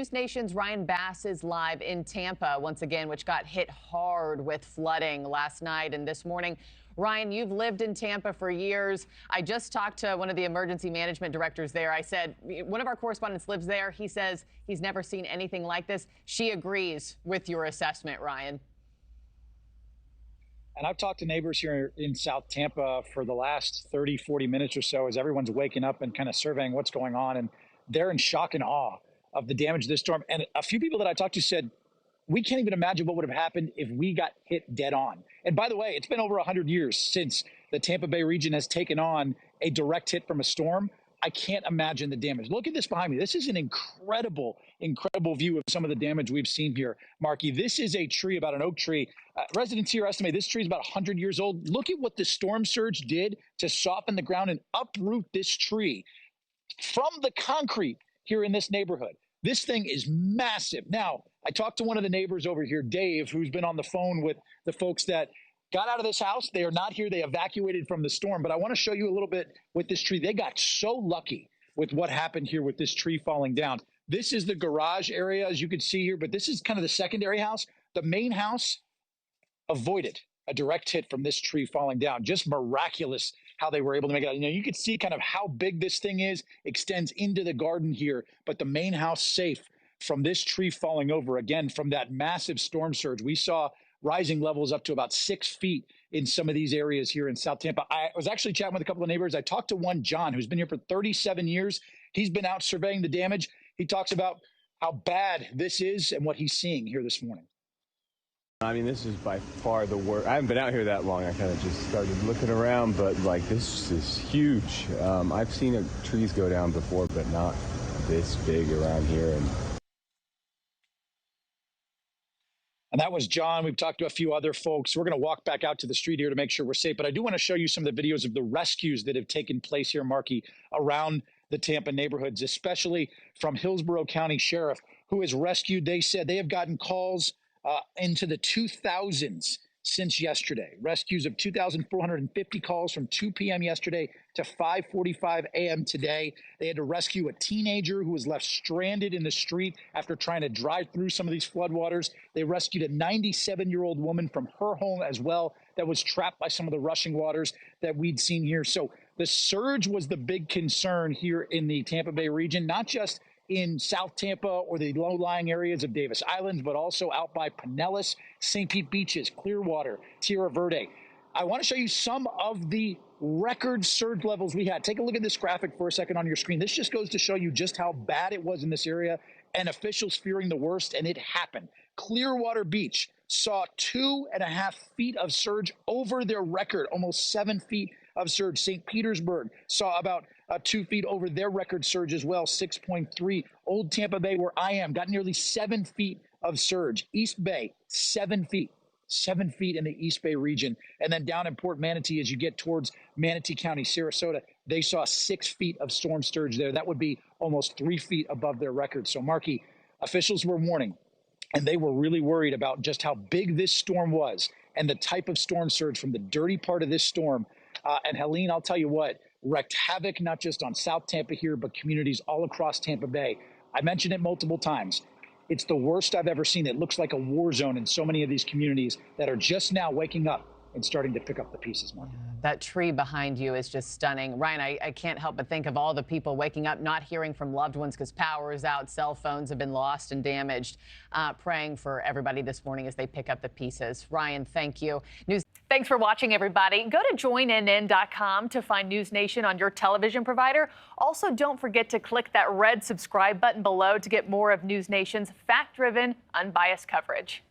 News Nation's Ryan Bass is live in Tampa once again, which got hit hard with flooding last night and this morning. Ryan, you've lived in Tampa for years. I just talked to one of the emergency management directors there. I said, one of our correspondents lives there. He says he's never seen anything like this. She agrees with your assessment, Ryan. And I've talked to neighbors here in South Tampa for the last 30, 40 minutes or so as everyone's waking up and kind of surveying what's going on. And they're in shock and awe of the damage of this storm. And a few people that I talked to said, we can't even imagine what would have happened if we got hit dead on. And by the way, it's been over 100 years since the Tampa Bay region has taken on a direct hit from a storm. I can't imagine the damage. Look at this behind me. This is an incredible view of some of the damage we've seen here, Markie. This is a tree, about an oak tree. Residents here estimate this tree is about 100 years old. Look at what the storm surge did to soften the ground and uproot this tree from the concrete here in this neighborhood. This thing is massive. Now, I talked to one of the neighbors over here, Dave, who's been on the phone with the folks that got out of this house. They are not here. They evacuated from the storm. But I want to show you a little bit with this tree. They got so lucky with what happened here with this tree falling down. This is the garage area, as you can see here, but this is kind of the secondary house. The main house avoided a direct hit from this tree falling down. Just miraculous how they were able to make it out. You know, you could see kind of how big this thing is, extends into the garden here, but the main house safe from this tree falling over. Again, from that massive storm surge, we saw rising levels up to about 6 feet in some of these areas here in South Tampa. I was actually chatting with a couple of neighbors. I talked to one, John, who's been here for 37 years. He's been out surveying the damage. He talks about how bad this is and what he's seeing here this morning. I mean, this is by far the worst. I haven't been out here that long. I kind of just started looking around, but like this is huge. I've seen trees go down before, but not this big around here. And that was John. We've talked to a few other folks. We're going to walk back out to the street here to make sure we're safe. But I do want to show you some of the videos of the rescues that have taken place here, Markie, around the Tampa neighborhoods, especially from Hillsborough County Sheriff, who has rescued. They said they have gotten calls into the 2000s since yesterday. Rescues of 2,450 calls from 2 p.m. yesterday to 5:45 a.m. today. They had to rescue a teenager who was left stranded in the street after trying to drive through some of these floodwaters. They rescued a 97-year-old woman from her home as well that was trapped by some of the rushing waters that we'd seen here. So the surge was the big concern here in the Tampa Bay region, not just in South Tampa or the low-lying areas of Davis Islands, but also out by Pinellas, St. Pete Beaches, Clearwater, Tierra Verde. I want to show you some of the record surge levels we had. Take a look at this graphic for a second on your screen. This just goes to show you just how bad it was in this area and officials fearing the worst, and it happened. Clearwater Beach saw 2.5 feet of surge over their record, almost 7 feet of surge. St. Petersburg saw about 2 feet over their record surge as well, 6.3. Old Tampa Bay, where I am, got nearly 7 feet of surge. East Bay, 7 feet. 7 feet in the East Bay region. And then down in Port Manatee, as you get towards Manatee County, Sarasota, they saw 6 feet of storm surge there. That would be almost 3 feet above their record. So, Markie, officials were warning, and they were really worried about just how big this storm was and the type of storm surge from the dirty part of this storm. And Helene, I'll tell you what, wreaked havoc not just on South Tampa here, but communities all across Tampa Bay. I mentioned it multiple times. It's the worst I've ever seen. It looks like a war zone in so many of these communities that are just now waking up and starting to pick up the pieces, Markie. That tree behind you is just stunning. Ryan, I can't help but think of all the people waking up, not hearing from loved ones because power is out, cell phones have been lost and damaged. Praying for everybody this morning as they pick up the pieces. Ryan, thank you. Thanks for watching, everybody. Go to joinnn.com to find News Nation on your television provider. Also, don't forget to click that red subscribe button below to get more of News Nation's fact-driven, unbiased coverage.